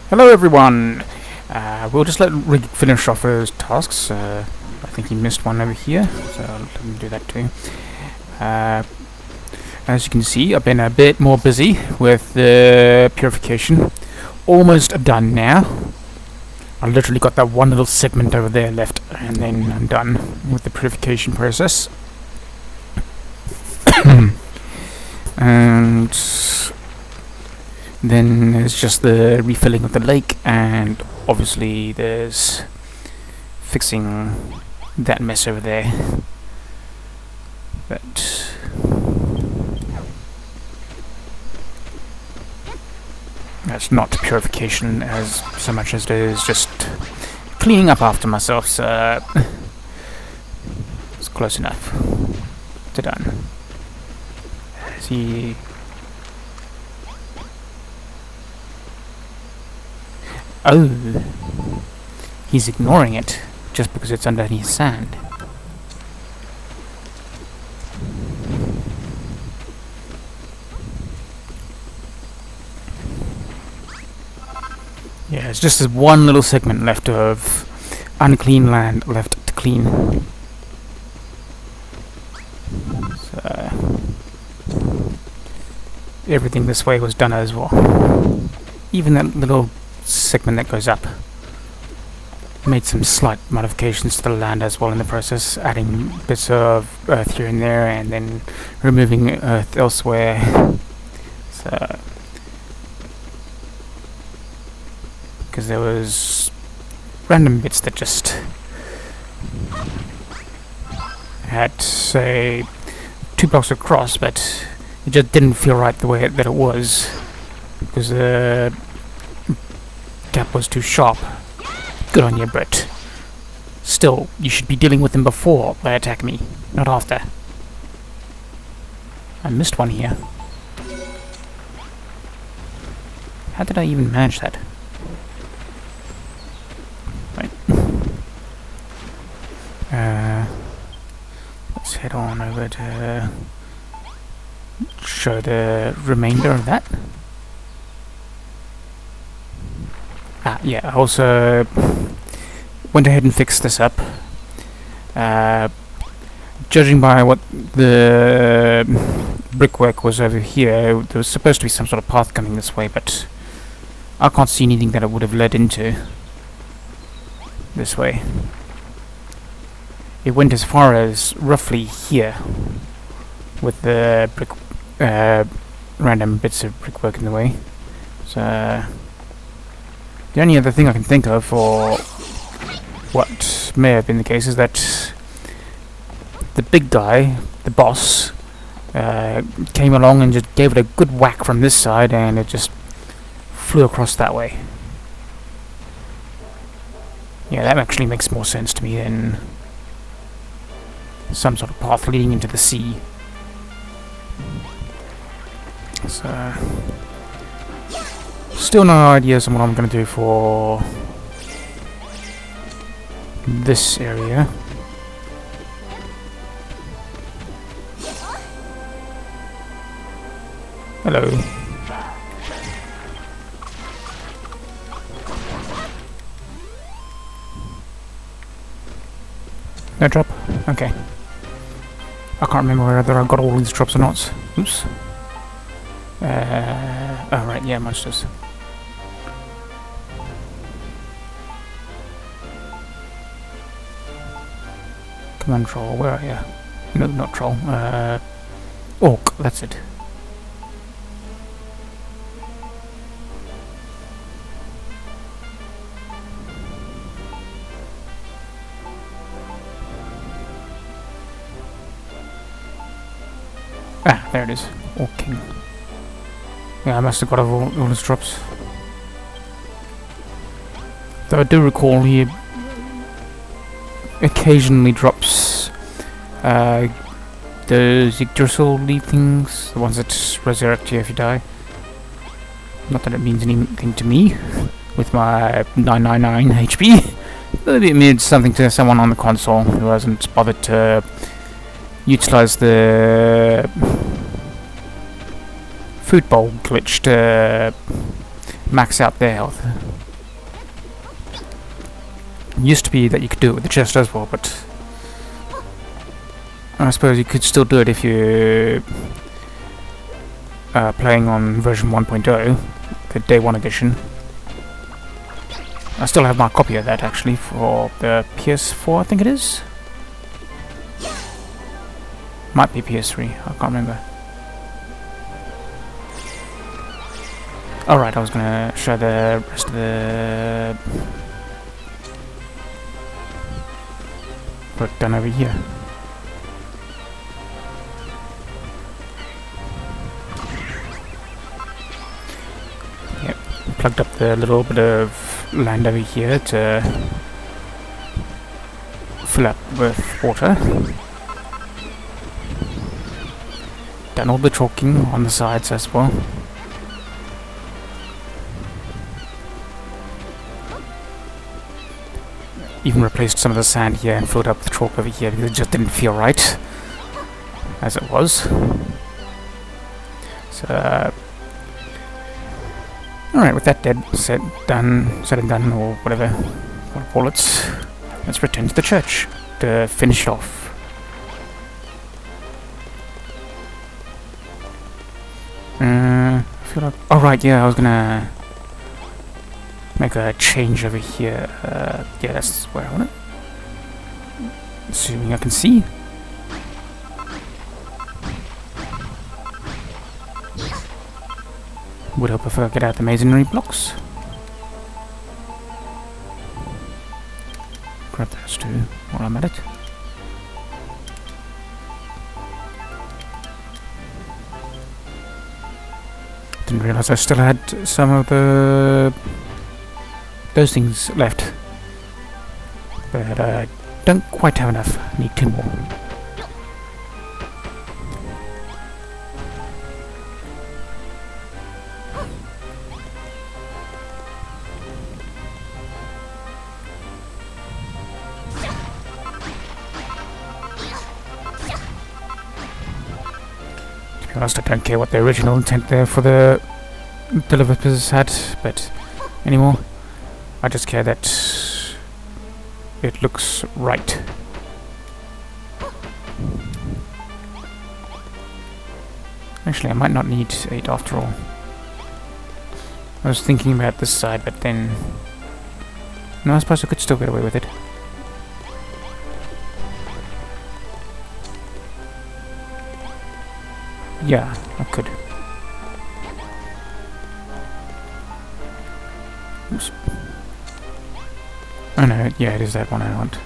Hello everyone! We'll just let Rig finish off his tasks. I think he missed one over here, so I'll let him do that too. As you can see, I've been a bit more busy with the purification. Almost done now. I literally got that one little segment over there left, and then I'm done with the purification process. And then there's just the refilling of the lake, and obviously there's fixing that mess over there. But that's not purification as so much as it is just cleaning up after myself, so it's close enough to done. See. Oh, he's ignoring it just because it's underneath sand. Yeah, it's just this one little segment left of unclean land left to clean. So everything this way was done as well. Even that little segment that goes up. Made some slight modifications to the land as well in the process, adding bits of earth here and there, and then removing earth elsewhere. So, because there was random bits that just had, say, 2 blocks across, but it just didn't feel right the way that it was, because the gap was too sharp. Good on you, Brett. Still, you should be dealing with them before they attack me, not after. I missed one here. How did I even manage that? Right. Let's head on over to show the remainder of that. Yeah, I also went ahead and fixed this up. Judging by what the brickwork was over here, there was supposed to be some sort of path coming this way, but I can't see anything that it would have led into this way. It went as far as roughly here, with the brick, random bits of brickwork in the way. So the only other thing I can think of for what may have been the case is that the big guy, the boss, came along and just gave it a good whack from this side, and it just flew across that way. Yeah, that actually makes more sense to me than some sort of path leading into the sea. So still no ideas on what I'm going to do for this area. Hello. No drop? Okay. I can't remember whether I got all these drops or not. Oops. Oh right, yeah, monsters. Come on, troll, where are you? No, not troll. Orc, that's it. Ah, there it is. Orc King. Yeah, I must have got all his drops. Though I do recall he occasionally drops those Yggdrasil leaf things, the ones that resurrect you if you die. Not that it means anything to me, with my 999 HP. Maybe it means something to someone on the console who hasn't bothered to utilize the food bowl glitch to max out their health. used to be that you could do it with the chest as well, but I suppose you could still do it if you playing on version 1.0, the day 1 edition. I still have my copy of that actually for the PS4, I think it is. Might be PS3, I can't remember. Alright, I was gonna show the rest of the work done over here. Yep, plugged up the little bit of land over here to fill up with water. Done all the chalking on the sides as well. Even replaced some of the sand here and filled up with chalk over here because it just didn't feel right as it was. So, alright, with that said and done, or whatever you want to call it, let's return to the church to finish off. I feel like, oh right, yeah, I was gonna make a change over here. Yeah, that's where I want it. Assuming I can see. Would help if I get out the masonry blocks. Grab those two while I'm at it. Didn't realise I still had some of those things left, but I don't quite have enough. I need 2 more. To be honest, I don't care what the original intent there for the developers had, but anymore. I just care that it looks right. Actually, I might not need 8 after all. I was thinking about this side, but then... No, I suppose I could still get away with it. Yeah, I could. Oops. Oh no, yeah, it is that one I want.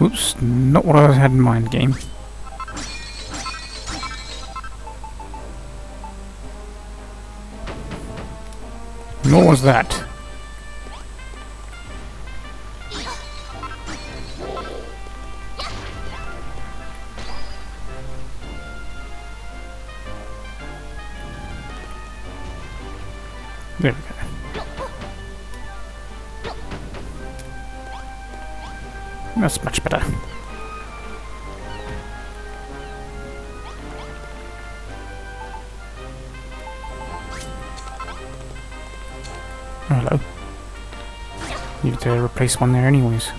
Oops, not what I had in mind, game. Nor was that. There we go. That's much better. Oh, hello. Need to replace one there anyways.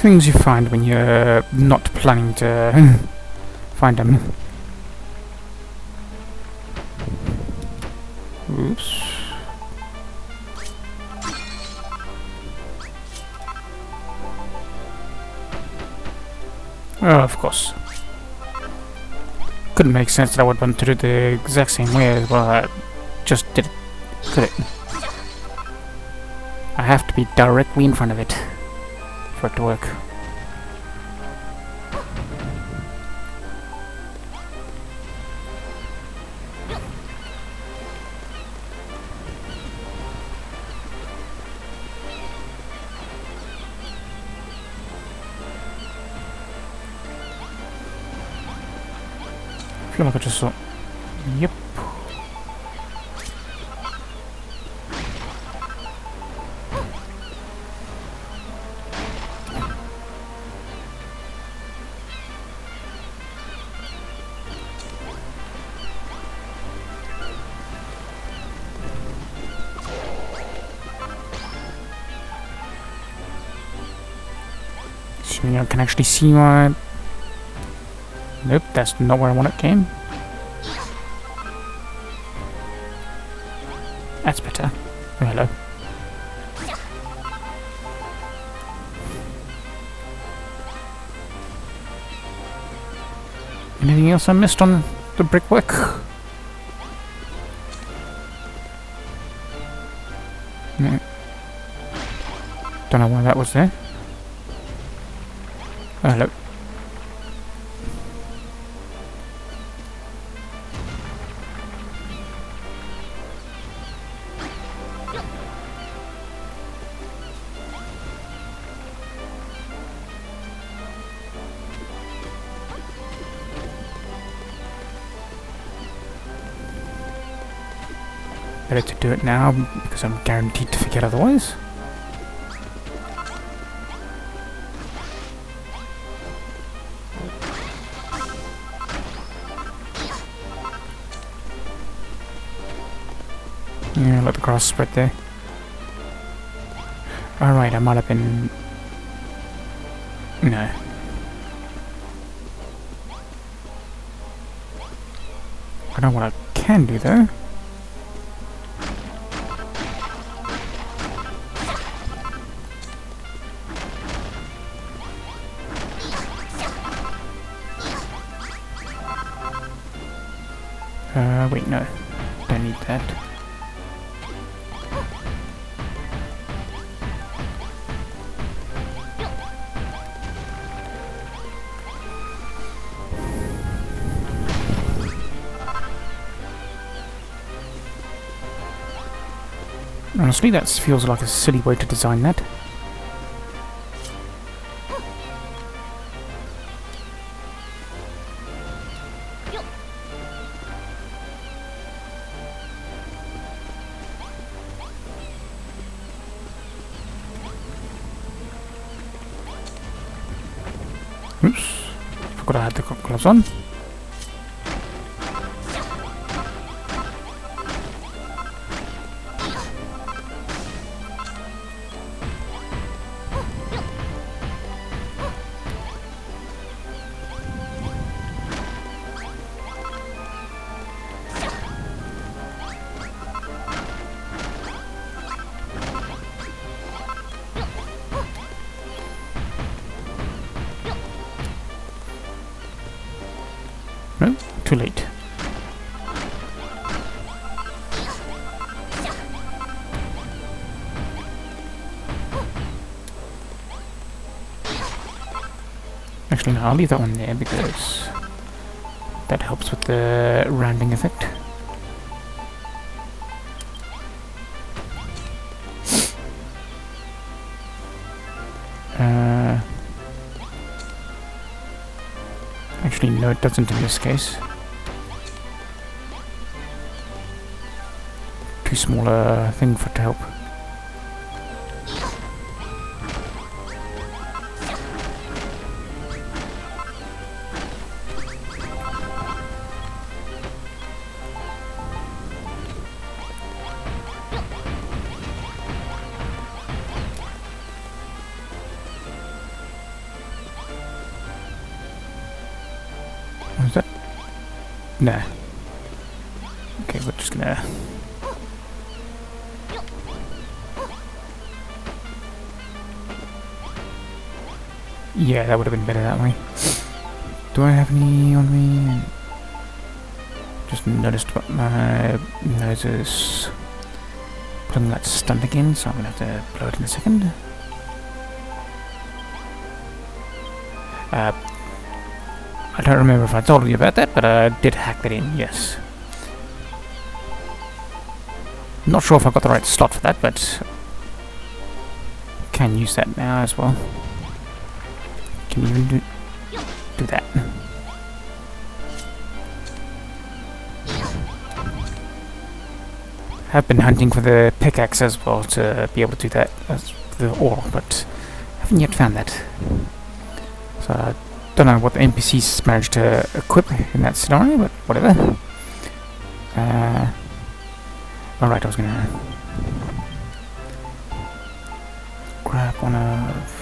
Things you find when you're not planning to find them. Oops. Oh, of course. Couldn't make sense that I would want to do the exact same way as well. I just did it. Could it? I have to be directly in front of it for it to work. I feel like I just saw... Yep. Assuming I can actually see my... Nope, that's not where I want it came. That's better. Oh, hello. Anything else I missed on the brickwork? No. Don't know why that was there. Oh, hello. Better to do it now because I'm guaranteed to forget otherwise. Yeah, let the grass spread there. Alright, I might have been... No. I know what I can do though. Wait, no. Don't need that. Honestly, that feels like a silly way to design that. Oops, forgot I had the gloves on. No, too late. Actually, no, I'll leave that one there because that helps with the rounding effect. Actually, no, it doesn't in this case. Too small a thing for it to help. Is that? Nah. Okay, we're just gonna... Yeah, that would have been better that way. Do I have any on me? Just noticed what my nose is putting that stunt again, so I'm gonna have to blow it in a second. I don't remember if I told you about that, but I did hack that in, yes. Not sure if I've got the right slot for that, but can use that now as well. Can even do that. I've been hunting for the pickaxe as well to be able to do that as the ore, but haven't yet found that. So I don't know what the NPCs managed to equip in that scenario, but whatever. Alright, I was gonna grab one of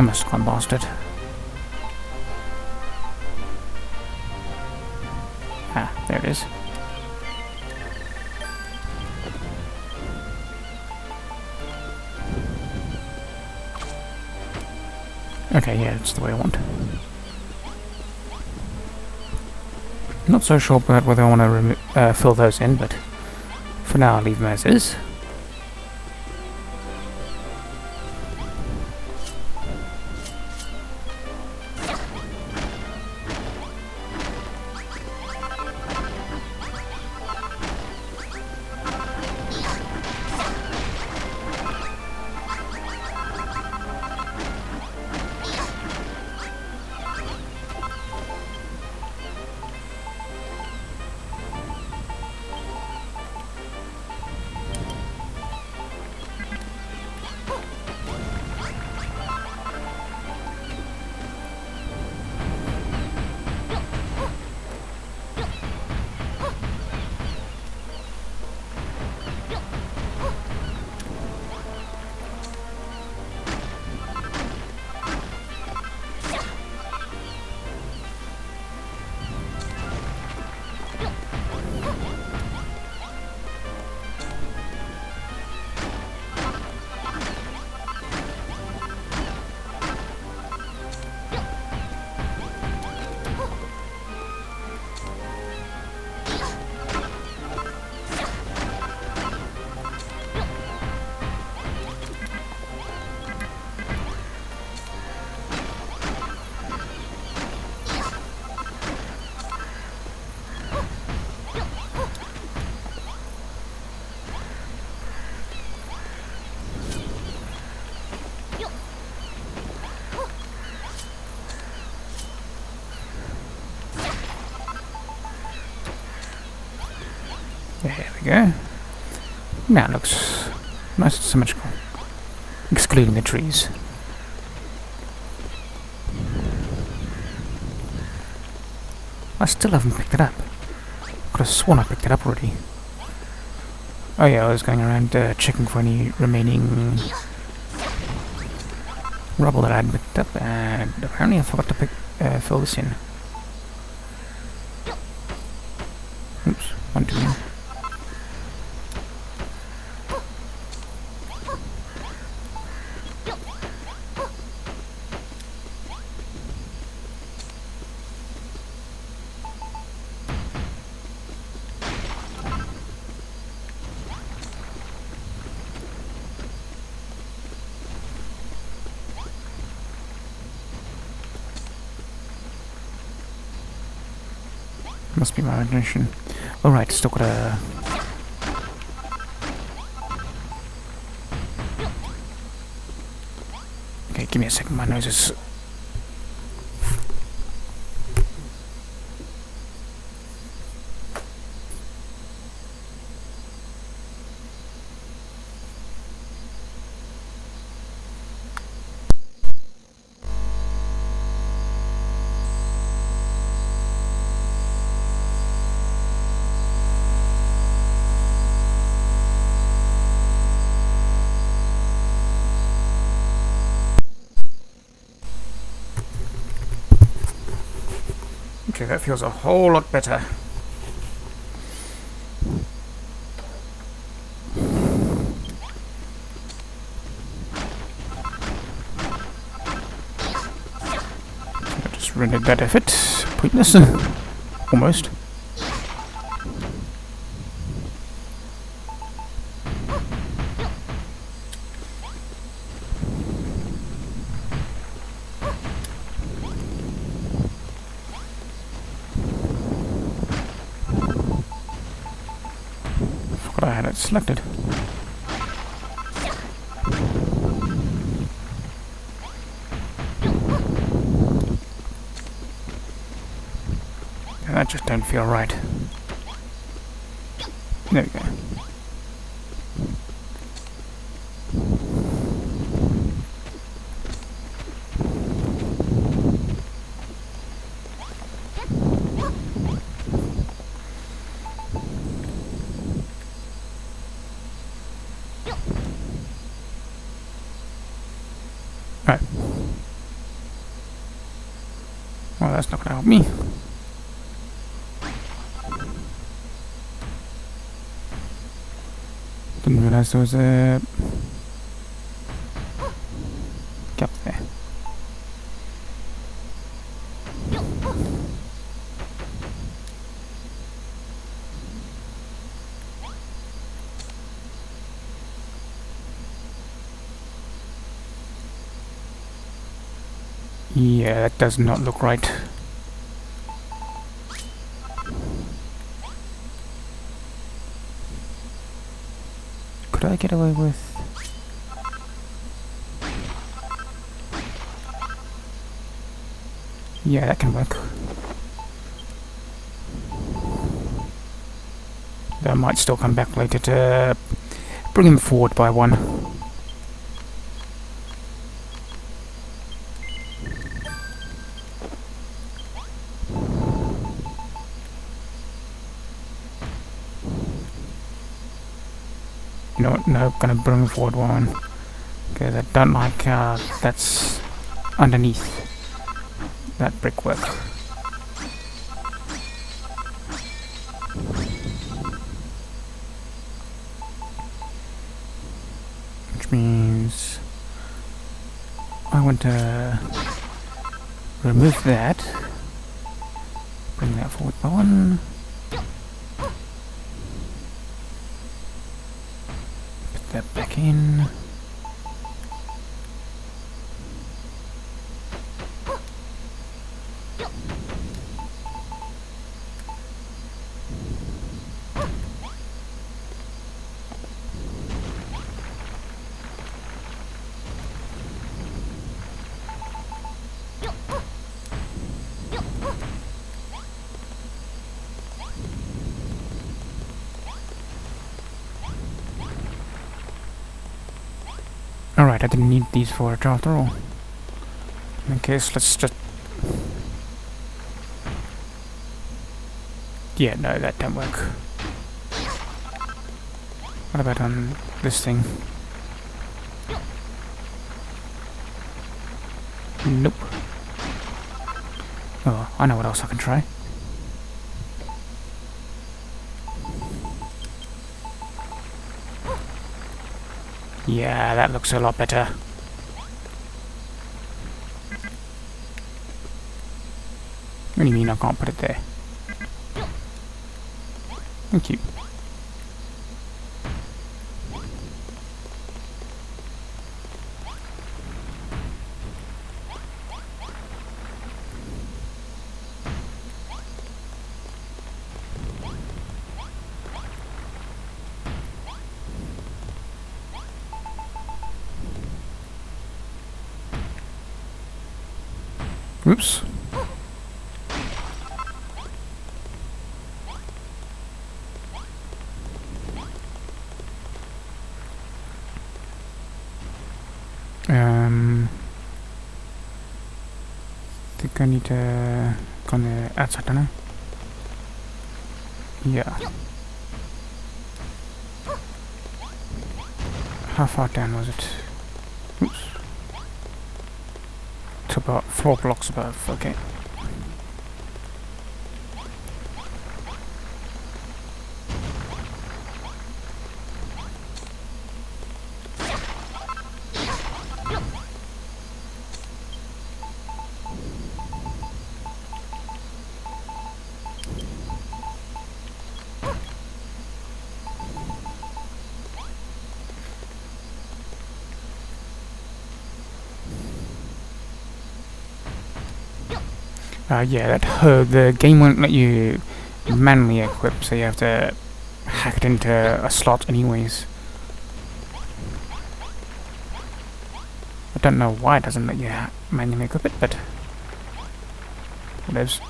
I must have gone past it. Ah, there it is. Okay, yeah, that's the way I want. Not so sure about whether I want to fill those in, but for now I'll leave them as is. There we go. Now it looks nice and symmetrical, excluding the trees. I still haven't picked it up. Could have sworn I picked it up already. Oh yeah, I was going around checking for any remaining rubble that I hadn't picked up, and apparently I forgot to fill this in. Oops, one too many. Must be my imagination. Alright, still got a... Okay, give me a second, my nose is... Okay, that feels a whole lot better. I just rendered that effort. Pointless. Almost. I had it selected. And that just don't feel right. There we go. Right. Well, that's not gonna help me. Didn't realise there was a gap there. Yeah, that does not look right. Could I get away with... Yeah, that can work. That might still come back later to bring him forward by one. You know what? No, gonna bring him forward one. Because I don't like that's underneath that brickwork. Which means I want to remove that, bring that forward by one, put that back in. Alright, I didn't need these for it after all. In case, let's just... Yeah, no, that don't work. What about on this thing? Nope. Oh, I know what else I can try. Yeah, that looks a lot better. What do you mean I can't put it there? Thank you. Oops. Think I need to go on the outside, don't I? Yeah. How far down was it? Oops. To about 4 blocks above, okay. Yeah, the game won't let you manually equip, so you have to hack it into a slot anyways. I don't know why it doesn't let you manually equip it, but whatevs.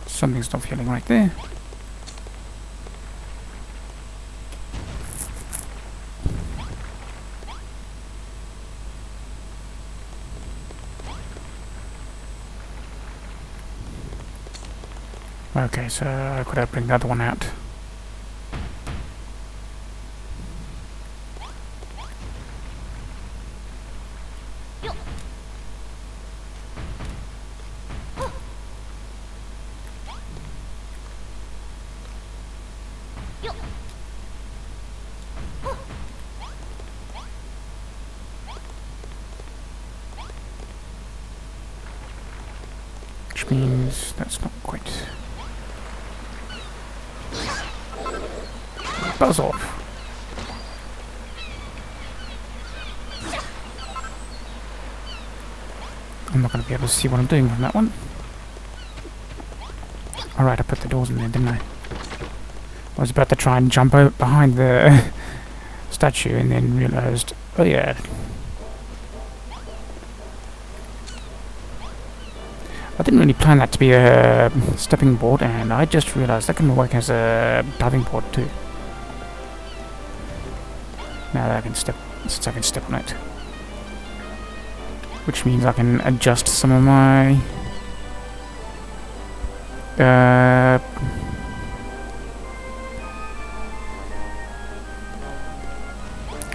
Something's not feeling right there. Okay, so I could bring the other one out. which means that's not quite... Buzz off! I'm not going to be able to see what I'm doing from that one. Alright, I put the doors in there, didn't I? I was about to try and jump out behind the statue and then realised, oh yeah. I didn't really plan that to be a stepping board, and I just realised that can work as a diving board too. Now that I can step, since I can step on it. Which means I can adjust some of my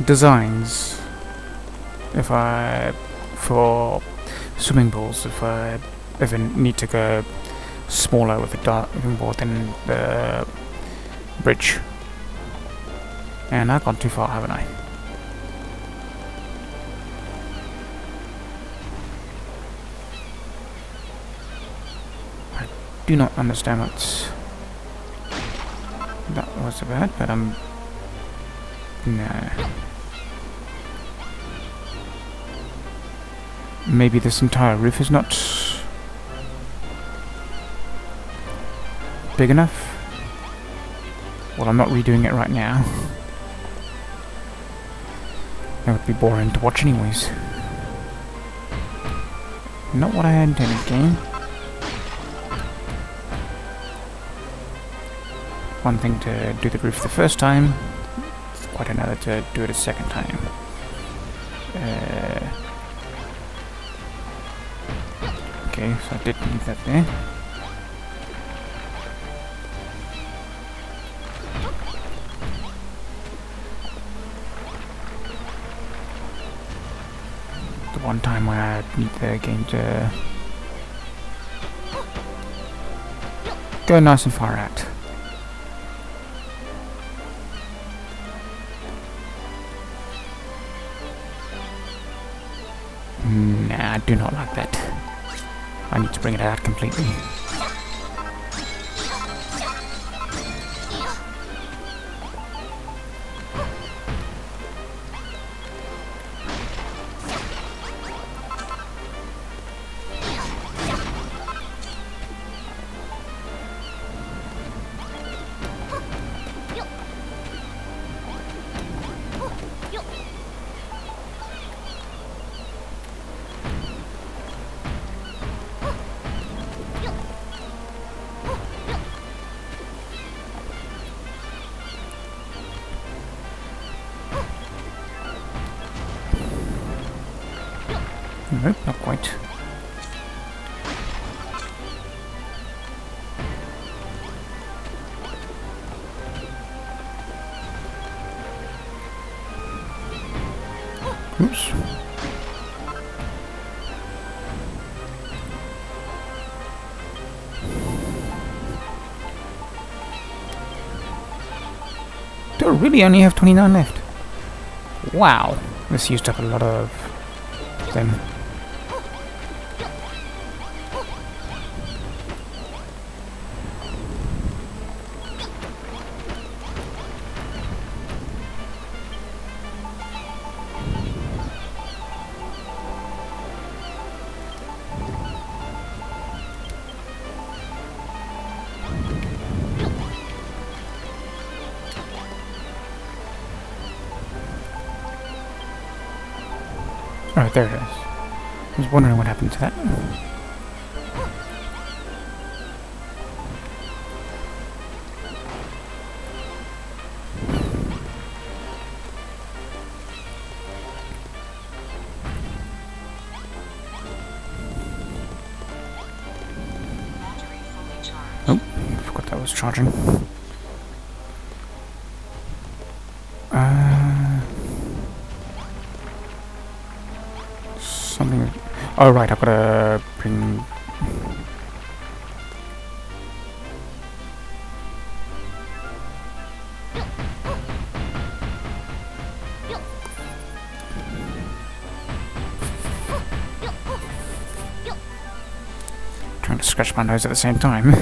designs for swimming pools if I ever need to go smaller with a diving board than the bridge. And I've gone too far, haven't I? I do not understand what that was about, but no. Maybe this entire roof is not big enough? Well, I'm not redoing it right now. That would be boring to watch anyways. Not what I had intended, game. One thing to do the roof the first time, it's quite another to do it a second time. Okay, so I did leave that there. The one time where I need the game to go nice and far out. Nah, I do not like that. I need to bring it out completely. Nope, not quite. Oops. Do I really only have 29 left? Wow, this used up a lot of them. Oh, there it is. I was wondering what happened to that. Oh, I forgot that was charging. Something. Oh right, I've got to bring. trying to scratch my nose at the same time.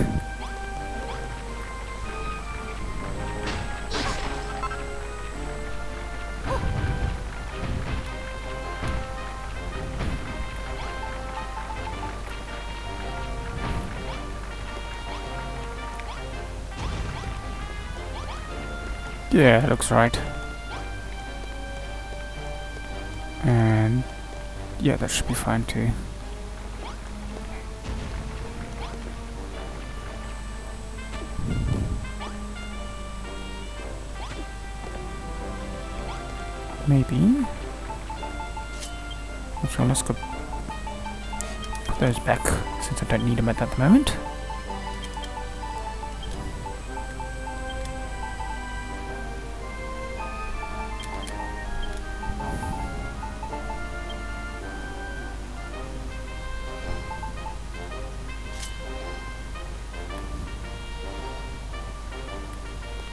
Yeah, it looks right. And yeah, that should be fine too. Maybe. So let's go put those back since I don't need them at the moment.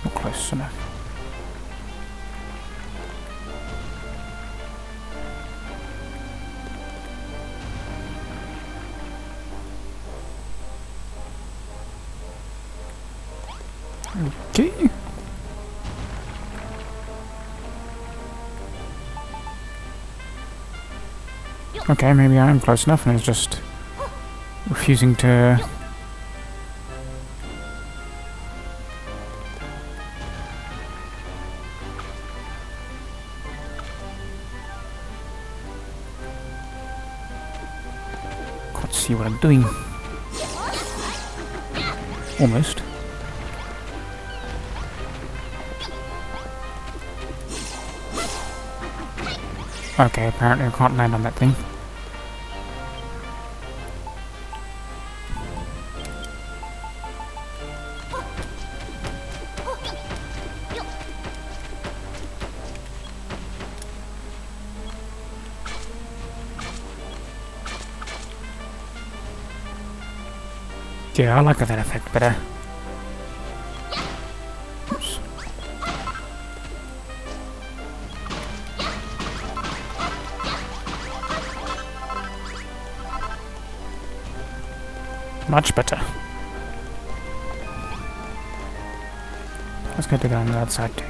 Not close enough. Okay. Okay, maybe I am close enough and it's just refusing to... Can't see what I'm doing. Almost. Okay, apparently I can't land on that thing. Yeah, I like that effect better. Oops. Much better. Let's go do that on the other side too.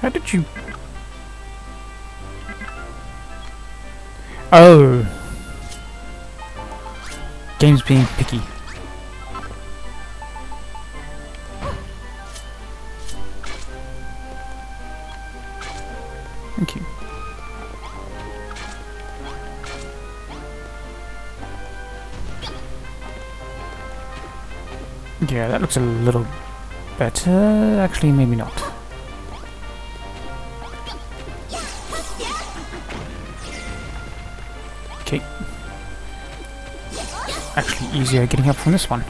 How did you... Oh! Game's being picky. Thank you. Yeah, that looks a little better. Actually, maybe not. Okay. Actually easier getting up from this one.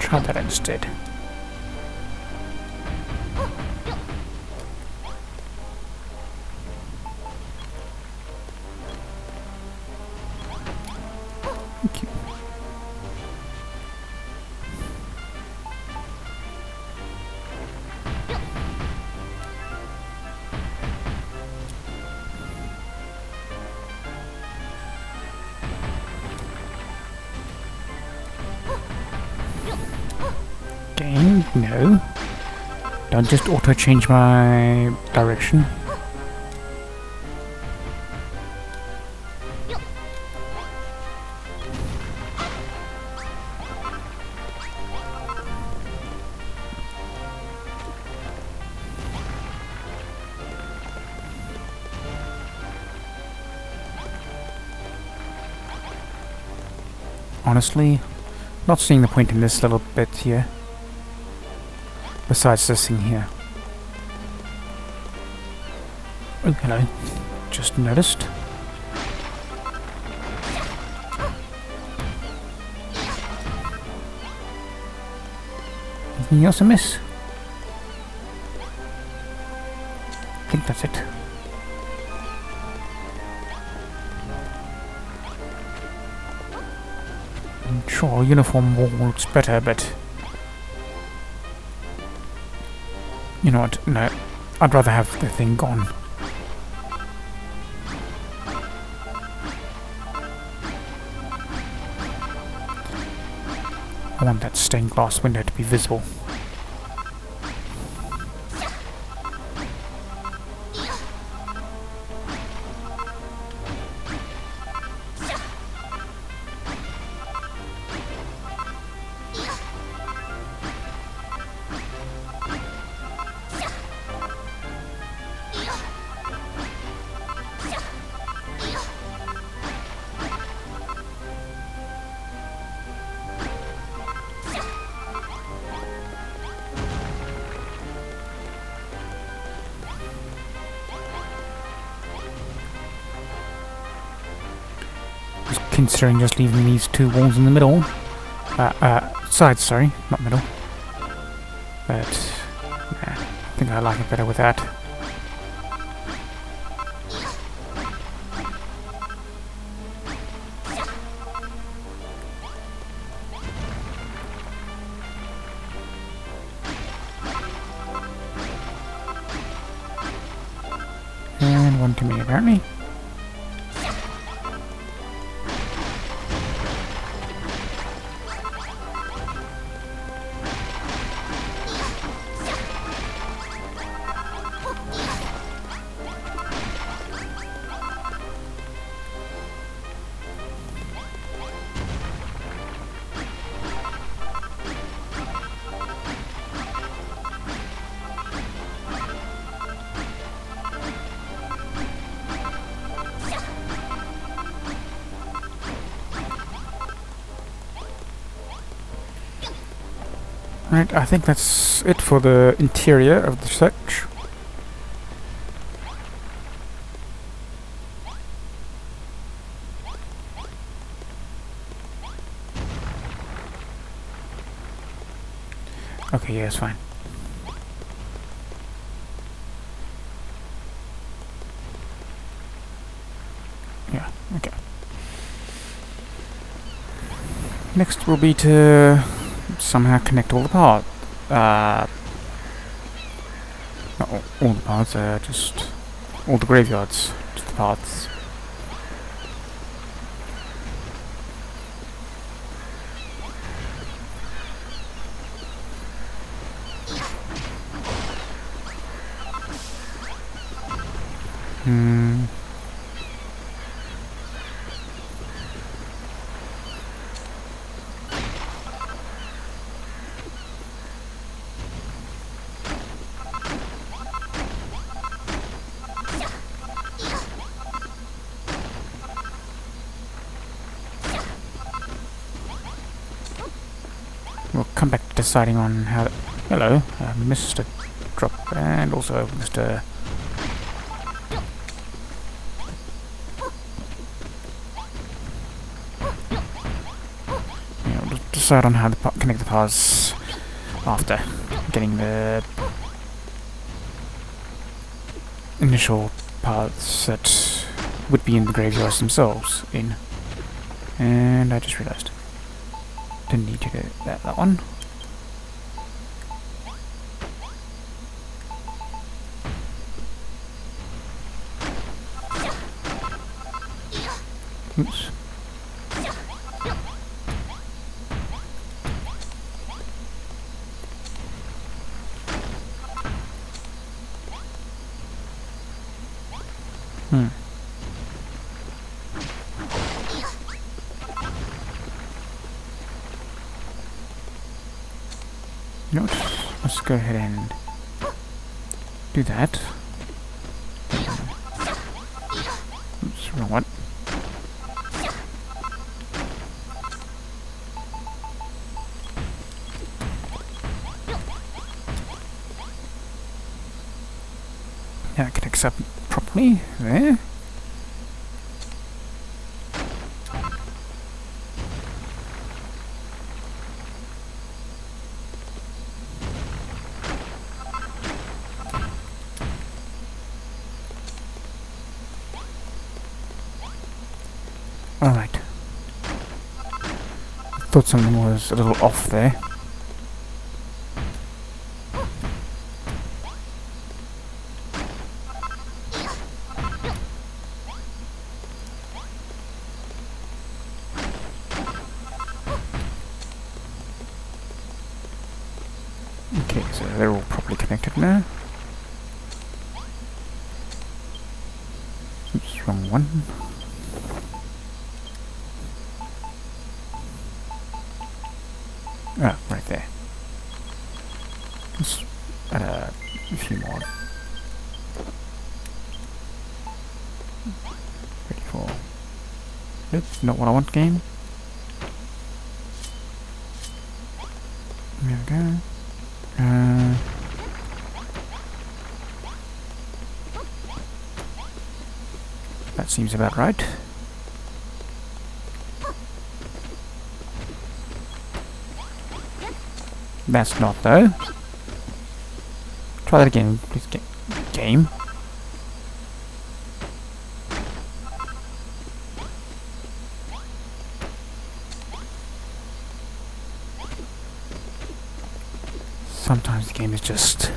Try that instead. Thank you. Game, no. Don't just auto-change my direction. Honestly, not seeing the point in this little bit here. Besides this thing here. Oh, hello. Just noticed. Anything else amiss? I think that's it. Sure, uniform wall looks better, but you know what? No, I'd rather have the thing gone. I want that stained glass window to be visible. Considering just leaving these two walls in the middle. Sides, sorry, not middle. But, yeah, I think I like it better with that. And one to me, apparently. Right, I think that's it for the interior of the search. Okay, yeah, it's fine. Yeah, okay. Next will be to somehow connect all the parts. Not all the parts, just all the graveyards to the paths. We'll come back to deciding on how... Hello, Mr. Drop, and also Mr... Yeah, we'll decide on how to connect the paths after getting the initial paths that would be in the graveyards themselves in. And I just realised. Didn't need to do that one. Oops. You know what? Let's go ahead and do that. Oops, wrong one. Now it connects up properly there. Alright. Thought something was a little off there. Okay, so they're all properly connected now. Oops, wrong one. Ah, right there. Let's add a few more. Ready for... Oops, not what I want, game. There we go. That seems about right. That's not though. Try that again, please. Game. Sometimes the game is just...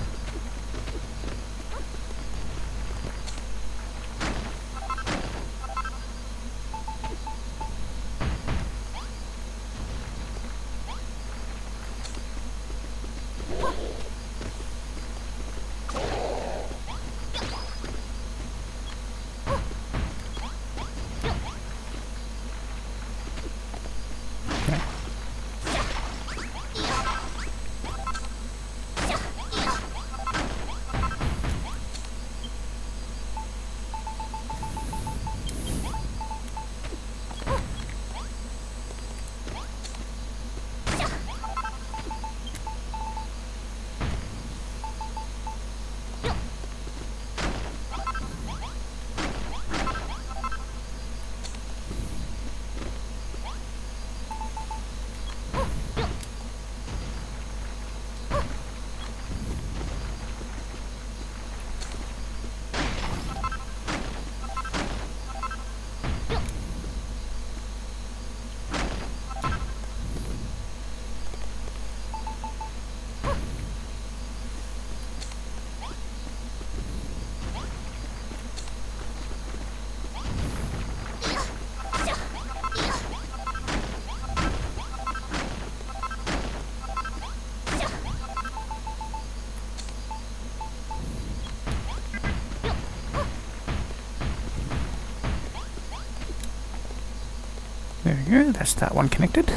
There we go, that's that one connected.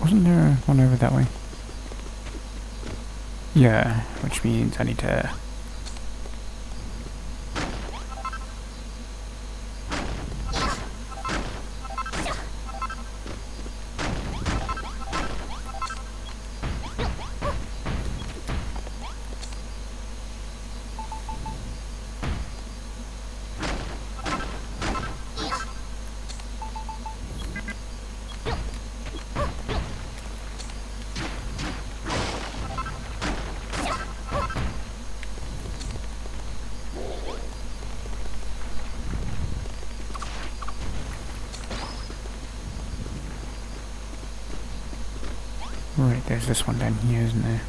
Wasn't there one over that way? Yeah, which means I need to... Right, there's this one down here, isn't there?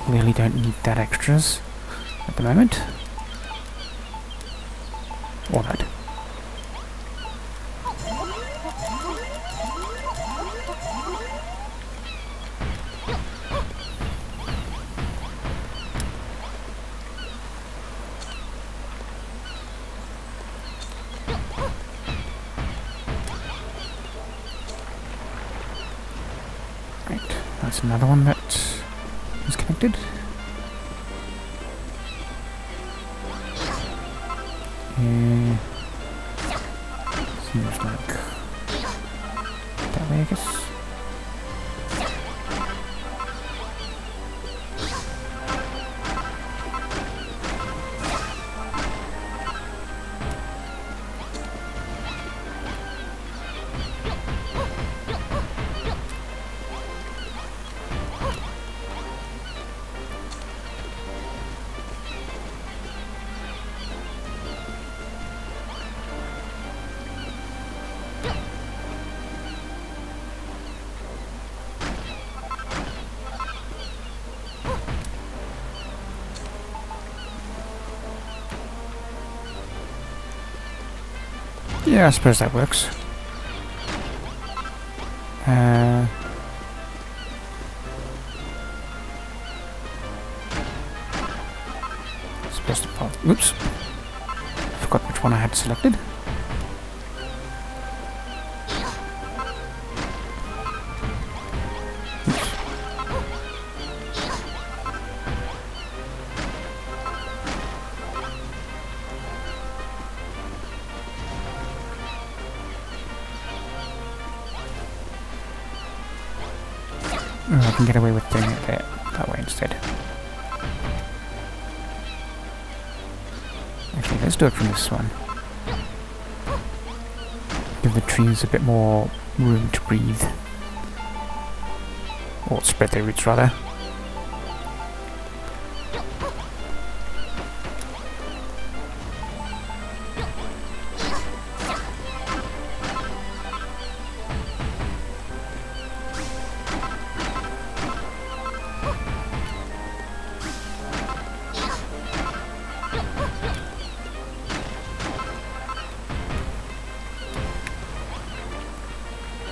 clearly don't need that extras at the moment. Or that. Right, that's another one that is connected. Seems like that way, I guess. Yeah, I suppose that works. Supposed to pop. Oops. Forgot which one I had selected. Oh, I can get away with doing it that way instead. Actually, let's do it from this one. Give the trees a bit more room to breathe. Or spread their roots, rather.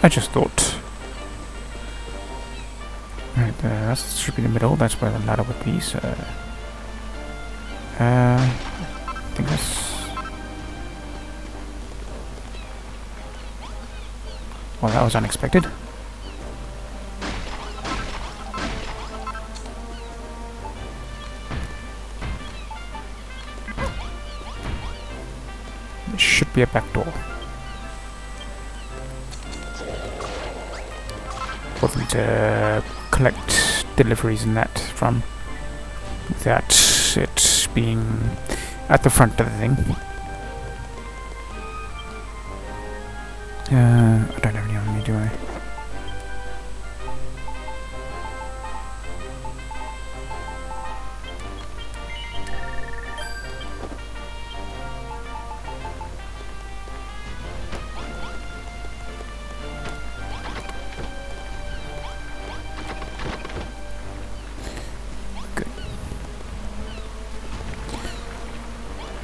I just thought. Right, that should be the middle, that's where the ladder would be, so... I think that's... Well, that was unexpected. There should be a back door. For them to collect deliveries and that from, without it being at the front of the thing. I don't have any on me, do I?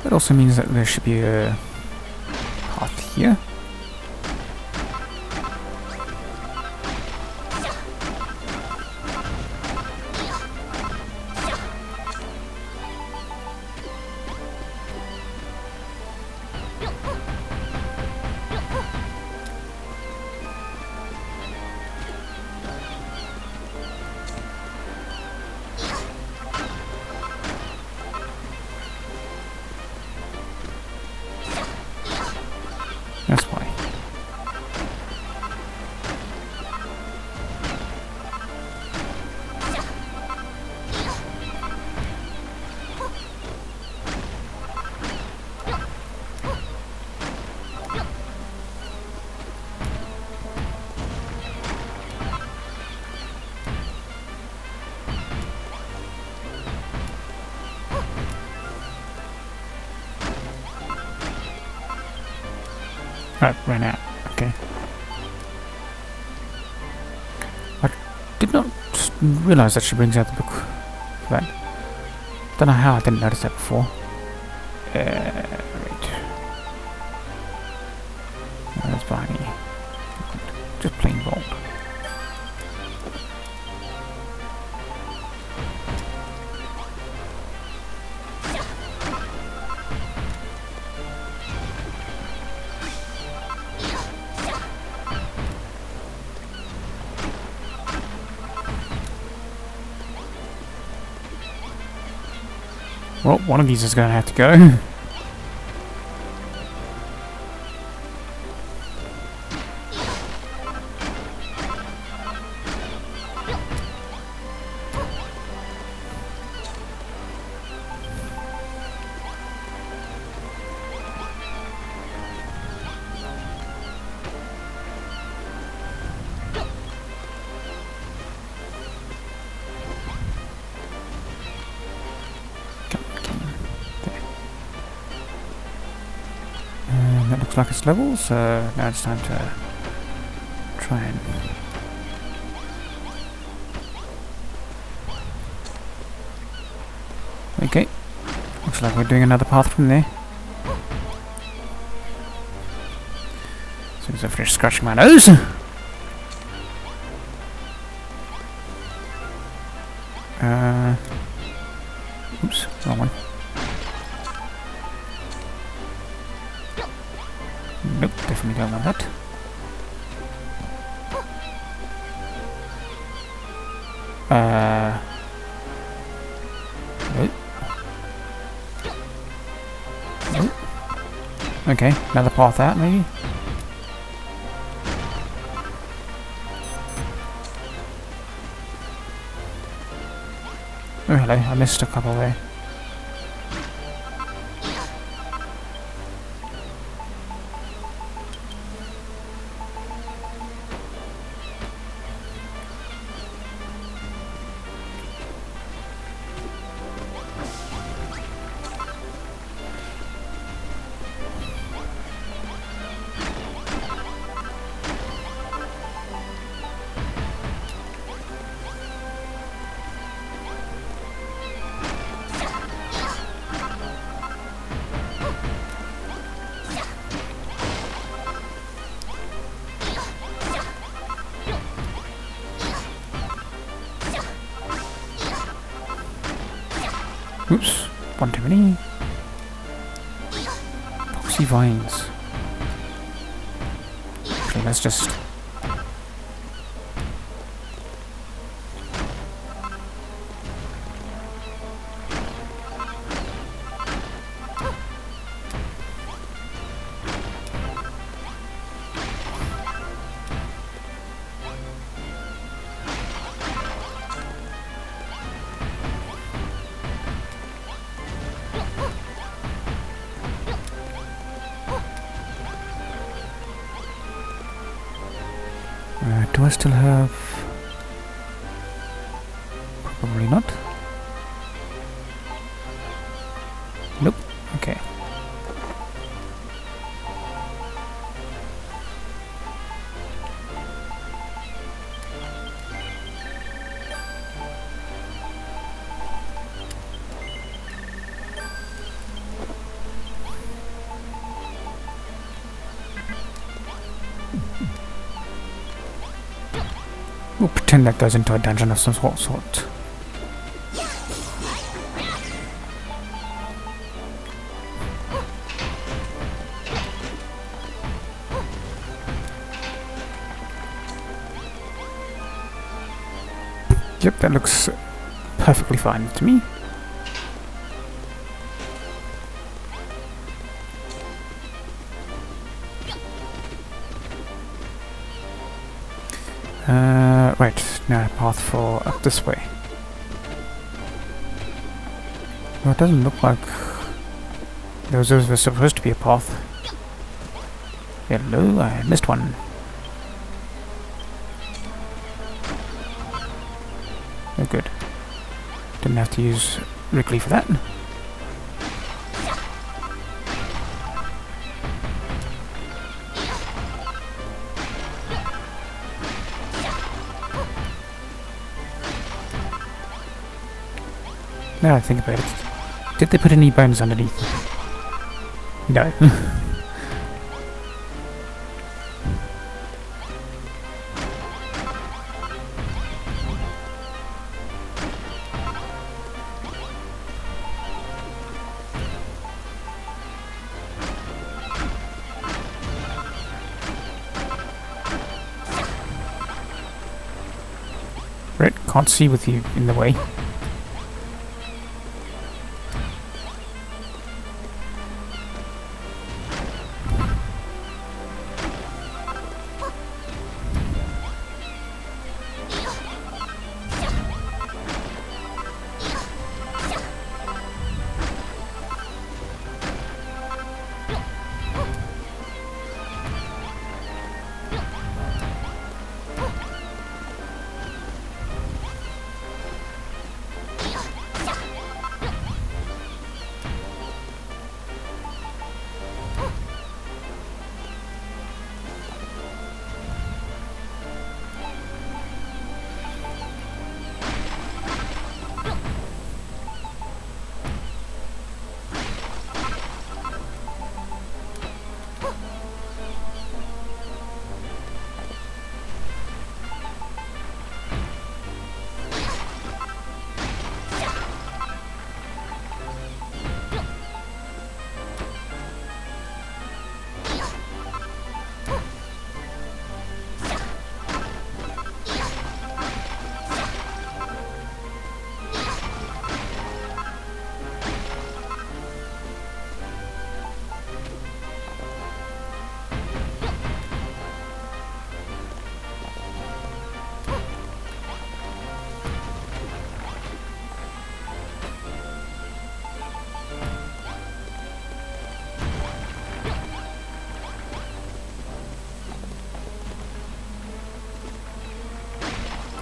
That also means that there should be a path here. That's why. Right, ran out. Okay. I did not realise that she brings out the book that. Don't know how I didn't notice that before. Right. That's behind me. Just plain gold. Well, one of these is going to have to go. That looks like it's level, so now it's time to try and... Okay, looks like we're doing another path from there. As soon as I finish scratching my nose. Oops, wrong one. Nope, definitely don't want that. Nope. Nope. Okay, another path out, maybe? Oh, hello, I missed a couple there. Oops, one too many. Foxy vines. Okay, let's just... do I still have... Probably not. Nope. Okay. We'll pretend that goes into a dungeon of some sort. Yep, that looks perfectly fine to me. Right, now a path for up this way. Well, it doesn't look like there was supposed to be a path. Hello, I missed one. Oh good. Didn't have to use Wrigley for that. Now I think about it. Did they put any bones underneath? No. Right, can't see with you in the way.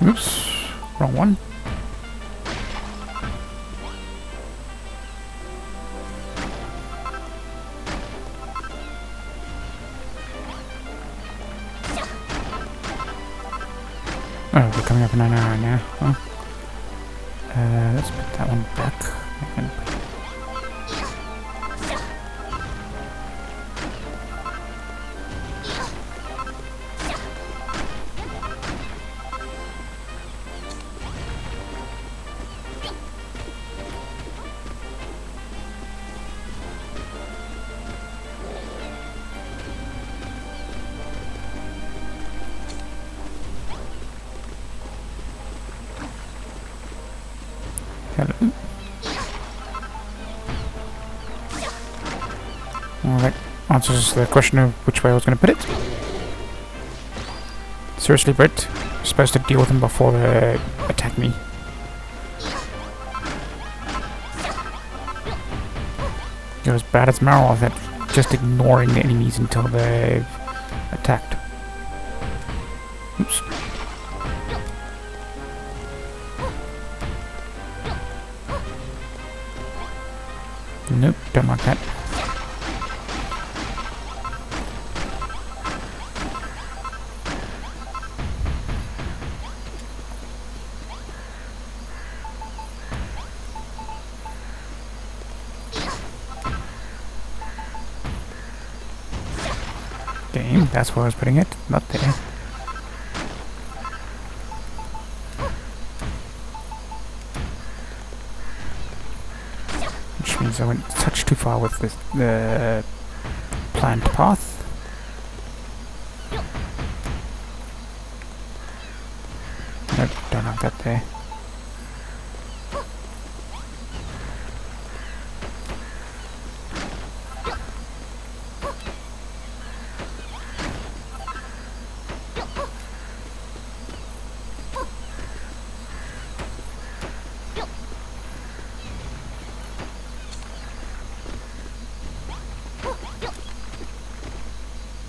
Oops, wrong one. Oh, we're coming up in an hour now. Oh. Let's put that one back. And hello. Well, that answers the question of which way I was going to put it. Seriously, Britt, you're supposed to deal with them before they attack me. You're as bad as Marrow at just ignoring the enemies until they've attacked. Oops. Nope, don't like that. Game, that's where I was putting it, not there. Which means I went a touch too far with the planned path. Nope, don't have that there.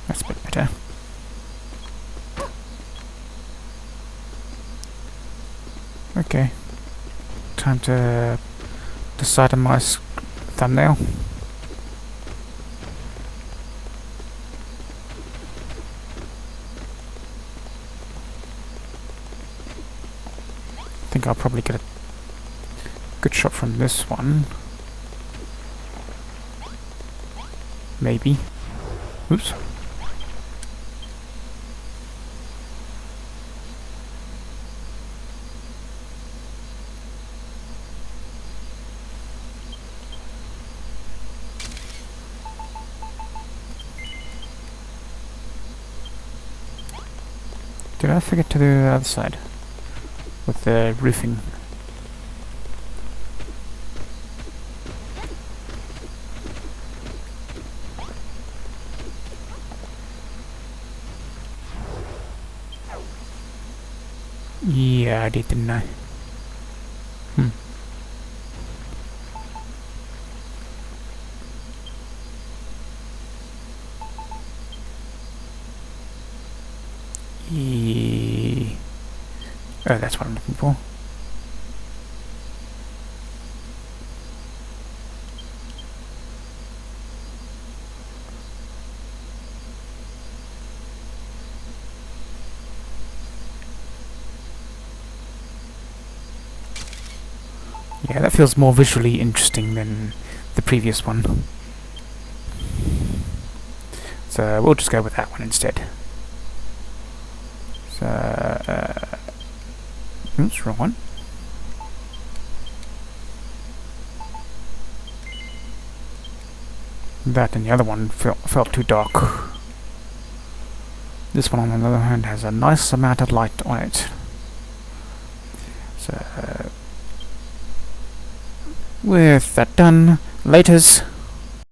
That's a bit better. Okay. Time to decide on my thumbnail. I think I'll probably get Good shot from this one. Maybe. Oops. Did I forget to do the other side? With the roofing. Yeah, I did, didn't I? Oh, that's what I'm looking for. Yeah, that feels more visually interesting than the previous one. So we'll just go with that one instead. So, oops, wrong one. That and the other one felt too dark. This one, on the other hand, has a nice amount of light on it. So, with that done, laters.